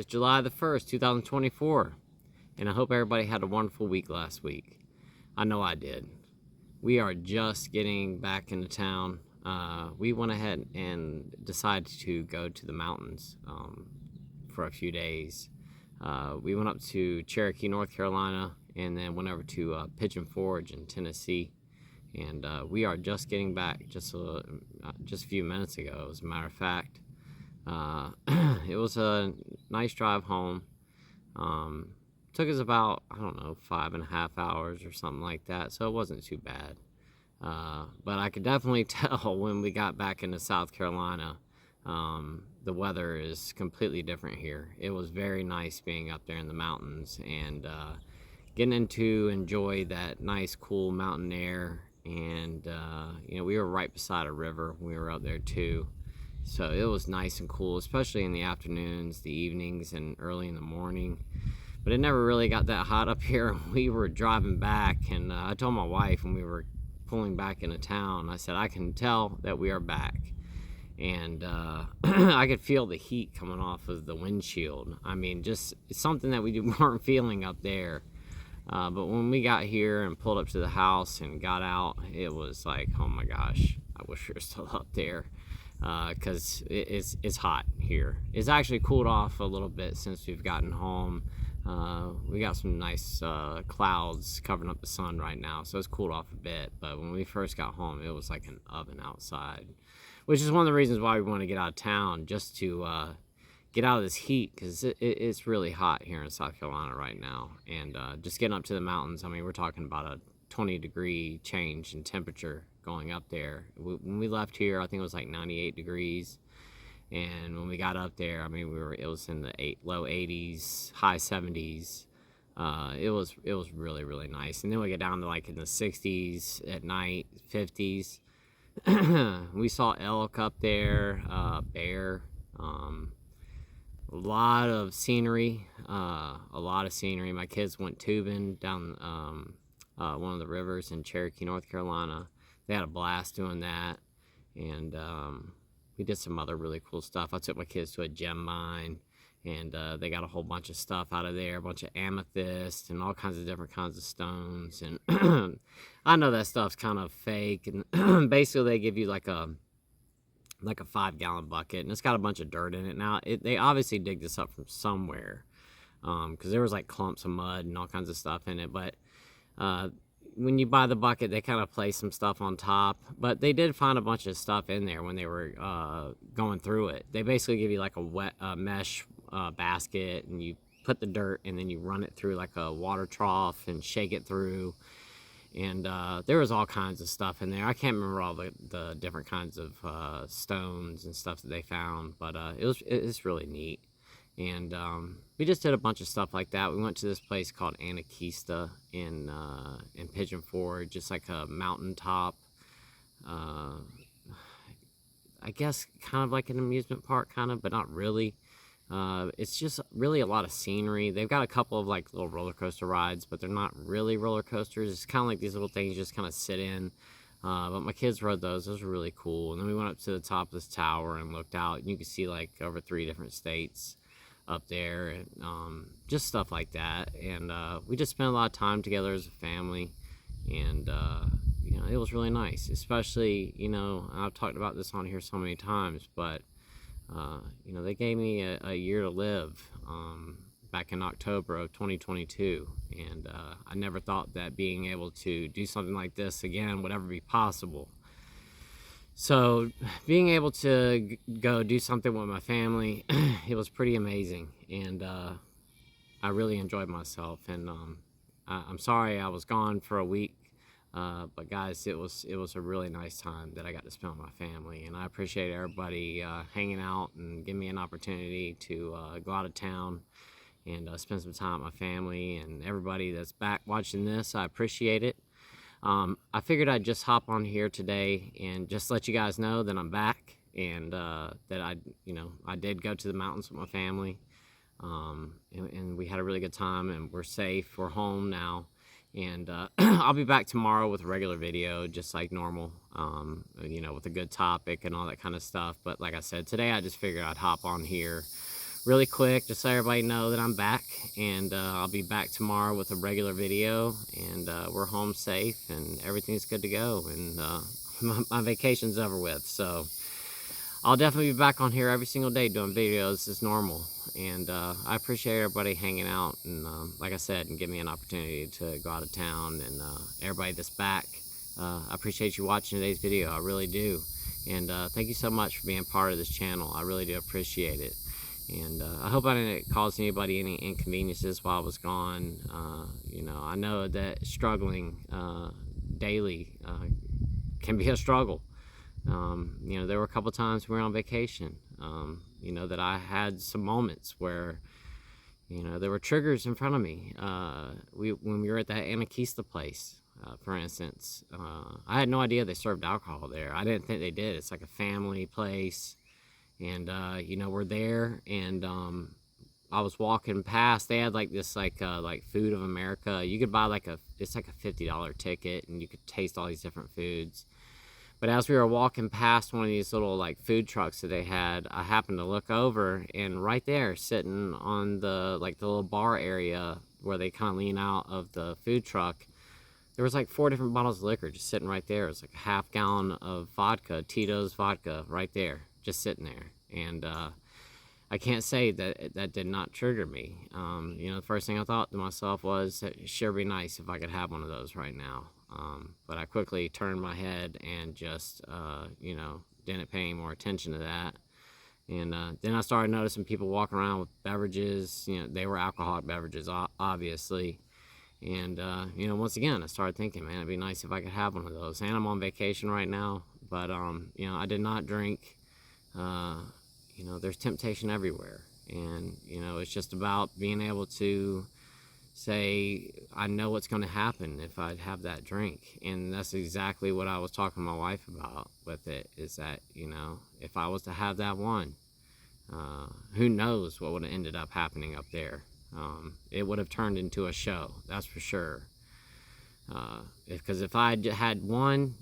July the 1st, 2024, and I hope everybody had a wonderful week last week. I know I did. We are just getting back into town. We went ahead and decided to go to the mountains for a few days. We went up to Cherokee, North Carolina, and then went over to Pigeon Forge in Tennessee. And we are just getting back just a few minutes ago, as a matter of fact. It was a nice drive home. Took us about, 5.5 hours or something like that, so it wasn't too bad. But I could definitely tell when we got back into South Carolina, the weather is completely different here. It was very nice being up there in the mountains and getting to enjoy that nice, cool mountain air. And, we were right beside a river when we were up there too. So it was nice and cool, especially in the afternoons, the evenings, and early in the morning. But it never really got that hot up here. We were driving back, and I told my wife when we were pulling back into town, I said, I can tell that we are back. And I could feel the heat coming off of the windshield. I mean, just it's something that we weren't feeling up there. But when we got here and pulled up to the house and got out, it was like, oh my gosh, I wish we were still up there. Because it's hot here. It's actually cooled off a little bit since we've gotten home. We got some nice clouds covering up the sun right now, so it's cooled off a bit. But when we first got home, it was like an oven outside, which is one of the reasons why we want to get out of town, just to get out of this heat, because it's really hot here in South Carolina right now. And just getting up to the mountains, I mean, we're talking about a 20-degree change in temperature going up there. When we left here, I think it was like 98 degrees. And when we got up there, I mean, it was in the low 80s, high 70s. It was really, really nice. And then we get down to like in the 60s at night, 50s. We saw elk up there, bear, a lot of scenery, My kids went tubing down one of the rivers in Cherokee, North Carolina. They had a blast doing that. And we did some other really cool stuff. I took my kids to a gem mine, and they got a whole bunch of stuff out of there, a bunch of amethyst and all kinds of different kinds of stones. And I know that stuff's kind of fake. And basically they give you like a 5-gallon bucket, and it's got a bunch of dirt in it. Now, they obviously dig this up from somewhere, because there was like clumps of mud and all kinds of stuff in it. But when you buy the bucket, they kind of place some stuff on top. But they did find a bunch of stuff in there when they were going through it. They basically give you like a wet mesh basket, and you put the dirt, and then you run it through like a water trough and shake it through. And there was all kinds of stuff in there. I can't remember all the different kinds of stones and stuff that they found, but it's really neat. And we just did a bunch of stuff like that. We went to this place called Anakista in Pigeon Forge, just like a mountaintop. I guess kind of like an amusement park, but not really. It's just really a lot of scenery. They've got a couple of like little roller coaster rides, but they're not really roller coasters. It's kind of like these little things you just kind of sit in. But my kids rode those. Those were really cool. And then we went up to the top of this tower and looked out, and you could see like over 3 different states up there, and just stuff like that. And we just spent a lot of time together as a family, and it was really nice. Especially, I've talked about this on here so many times, but they gave me a year to live back in October of 2022, and I never thought that being able to do something like this again would ever be possible. So being able to go do something with my family, it was pretty amazing, and I really enjoyed myself. And I'm sorry I was gone for a week, but guys, it was a really nice time that I got to spend with my family, and I appreciate everybody hanging out and giving me an opportunity to go out of town and spend some time with my family. And everybody that's back watching this, I appreciate it. I figured I'd just hop on here today and just let you guys know that I'm back, and that I did go to the mountains with my family, and we had a really good time, and we're safe. We're home now, and I'll be back tomorrow with a regular video, just like normal, with a good topic and all that kind of stuff. But like I said, today I just figured I'd hop on here, really quick, just so everybody know that I'm back, and I'll be back tomorrow with a regular video, and we're home safe and everything's good to go, and my vacation's over with. So I'll definitely be back on here every single day doing videos as normal, and I appreciate everybody hanging out, and like I said, and give me an opportunity to go out of town, and everybody that's back, I appreciate you watching today's video. I really do. And thank you so much for being part of this channel. I really do appreciate it. And I hope I didn't cause anybody any inconveniences while I was gone. You know, I know that struggling daily can be a struggle. You know, there were a couple times we were on vacation, you know, that I had some moments where, you know, there were triggers in front of me. When we were at that Anarchista place, for instance, I had no idea they served alcohol there. I didn't think they did. It's like a family place, and you know, we're there, and I was walking past. They had like this like Food of America. You could buy like it's like a $50 ticket, and you could taste all these different foods. But as we were walking past one of these little like food trucks that they had, I happened to look over, and right there, sitting on the little bar area where they kind of lean out of the food truck, there was like 4 different bottles of liquor just sitting right there. It was like a half gallon of vodka, Tito's vodka, right there, just sitting there. And I can't say that that did not trigger me. You know, the first thing I thought to myself was, it sure be nice if I could have one of those right now. But I quickly turned my head and just, you know, didn't pay any more attention to that. And then I started noticing people walking around with beverages. You know, they were alcoholic beverages, obviously. And, you know, once again, I started thinking, man, it'd be nice if I could have one of those. And I'm on vacation right now, but, you know, I did not drink. You know, there's temptation everywhere. And, you know, it's just about being able to say, I know what's going to happen if I have that drink. And that's exactly what I was talking to my wife about with it, is that, you know, if I was to have that one, who knows what would have ended up happening up there. It would have turned into a show, that's for sure. Because if I had one,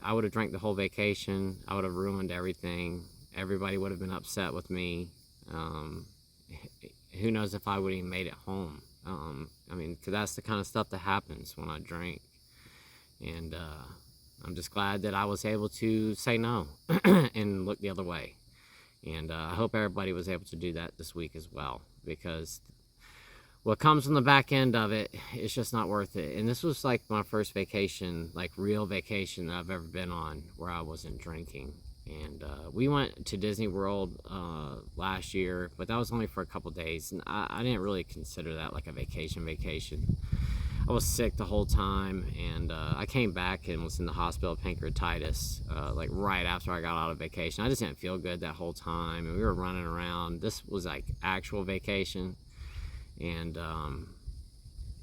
I would have drank the whole vacation. I would have ruined everything. Everybody would have been upset with me. Who knows if I would have even made it home. I mean, because that's the kind of stuff that happens when I drink. And I'm just glad that I was able to say no and look the other way. And I hope everybody was able to do that this week as well, because what comes on the back end of it, it's just not worth it. And this was like my first vacation, like real vacation that I've ever been on where I wasn't drinking. And we went to Disney World last year, but that was only for a couple days, and I didn't really consider that like a vacation. I was sick the whole time, and I came back and was in the hospital with pancreatitis like right after I got out of vacation. I just didn't feel good that whole time, and we were running around. This was like actual vacation, and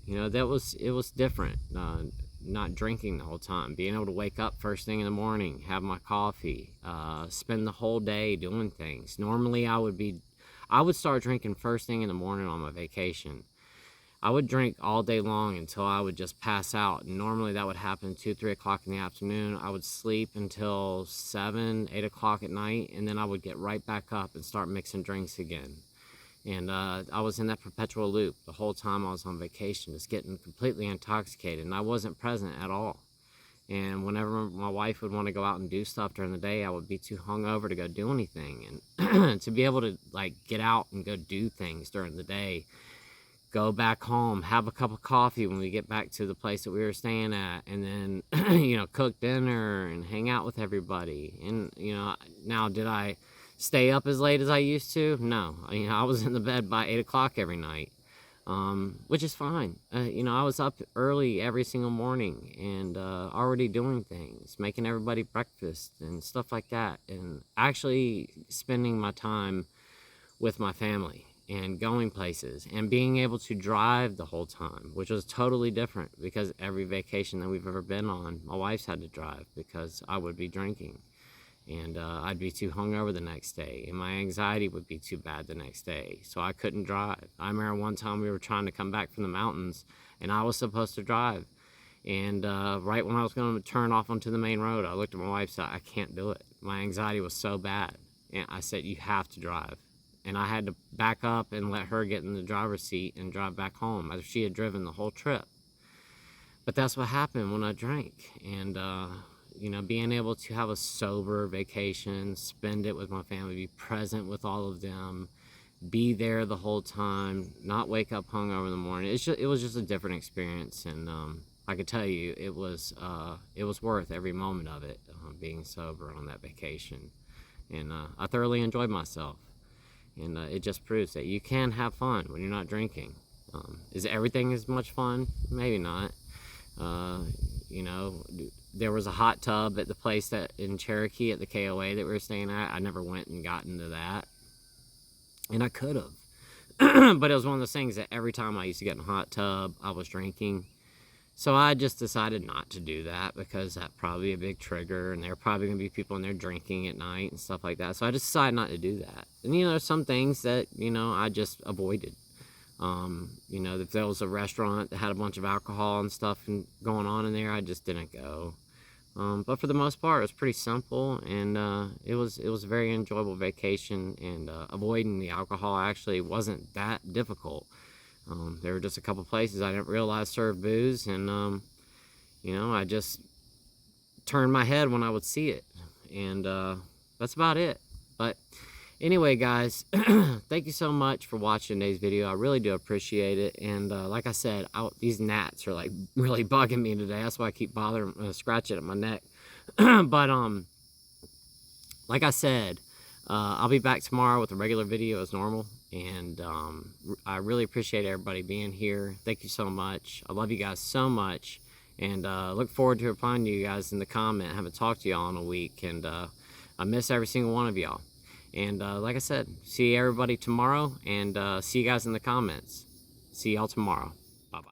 you know, it was different. Not drinking the whole time, being able to wake up first thing in the morning, have my coffee, spend the whole day doing things. Normally I would start drinking first thing in the morning on my vacation. I would drink all day long until I would just pass out. And normally that would happen 2, 3 o'clock in the afternoon. I would sleep until 7, 8 o'clock at night, and then I would get right back up and start mixing drinks again. And I was in that perpetual loop the whole time I was on vacation, just getting completely intoxicated, and I wasn't present at all. And whenever my wife would want to go out and do stuff during the day, I would be too hungover to go do anything. And to be able to like get out and go do things during the day, go back home, have a cup of coffee when we get back to the place that we were staying at, and then you know, cook dinner and hang out with everybody. And you know, now did I stay up as late as I used to? No. You know, I was in the bed by 8 o'clock every night, which is fine. You know, I was up early every single morning and already doing things, making everybody breakfast and stuff like that, and actually spending my time with my family and going places and being able to drive the whole time, which was totally different, because every vacation that we've ever been on, my wife's had to drive because I would be drinking. And I'd be too hungover the next day, and my anxiety would be too bad the next day, so I couldn't drive. I remember one time we were trying to come back from the mountains, and I was supposed to drive. And right when I was going to turn off onto the main road, I looked at my wife and said, I can't do it. My anxiety was so bad. And I said, you have to drive. and I had to back up and let her get in the driver's seat and drive back home after she had driven the whole trip. But that's what happened when I drank. And you know, being able to have a sober vacation, spend it with my family, be present with all of them, be there the whole time, not wake up hungover in the morning. It was just a different experience, and I could tell you it was worth every moment of it, being sober on that vacation. And I thoroughly enjoyed myself. And it just proves that you can have fun when you're not drinking. Is everything as much fun? Maybe not. You know, there was a hot tub at the place that in Cherokee at the KOA that we were staying at. I never went and got into that, and I could have. But it was one of those things that every time I used to get in a hot tub, I was drinking. So I just decided not to do that, because that'd probably be a big trigger, and there are probably going to be people in there drinking at night and stuff like that. So I just decided not to do that. And, you know, there's some things that, you know, I just avoided. You know, if there was a restaurant that had a bunch of alcohol and stuff going on in there, I just didn't go. But for the most part, it was pretty simple, and it was a very enjoyable vacation, and avoiding the alcohol actually wasn't that difficult. There were just a couple places I didn't realize served booze, and you know, I just turned my head when I would see it, and that's about it. But anyway, guys, thank you so much for watching today's video. I really do appreciate it. And like I said, these gnats are like really bugging me today. That's why I keep scratching at my neck. But like I said, I'll be back tomorrow with a regular video as normal. And I really appreciate everybody being here. Thank you so much. I love you guys so much. And look forward to replying to you guys in the comment. I haven't talked to y'all in a week. And I miss every single one of y'all. And like I said, see everybody tomorrow, and see you guys in the comments. See y'all tomorrow. Bye-bye.